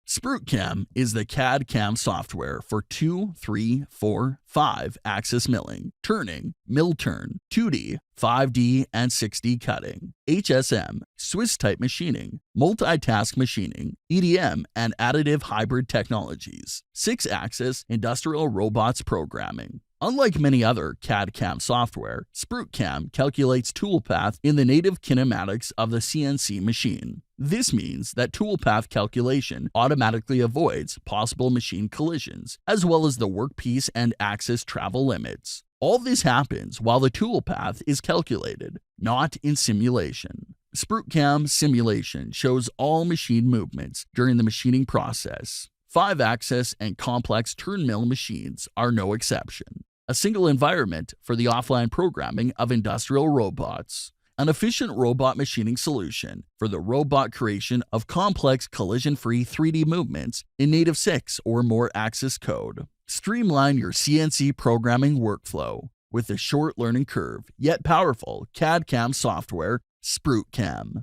SprutCAM is the CAD CAM software for 2, 3, 4, 5 axis milling, turning, mill turn, 2D, 5D, and 6D cutting, HSM, Swiss type machining, multitask machining, EDM, and additive hybrid technologies, 6-axis industrial robots programming. Unlike many other CAD CAM software, SprutCAM calculates toolpath in the native kinematics of the CNC machine. This means that toolpath calculation automatically avoids possible machine collisions, as well as the workpiece and axis travel limits. All this happens while the toolpath is calculated, not in simulation. SprutCAM Simulation shows all machine movements during the machining process. 5-axis and complex turn mill machines are no exception. A single environment for the offline programming of industrial robots. An efficient robot machining solution for the robot creation of complex collision-free 3D movements in native 6 or more axis code. Streamline your CNC programming workflow with a short learning curve yet powerful CAD CAM software, SprutCAM.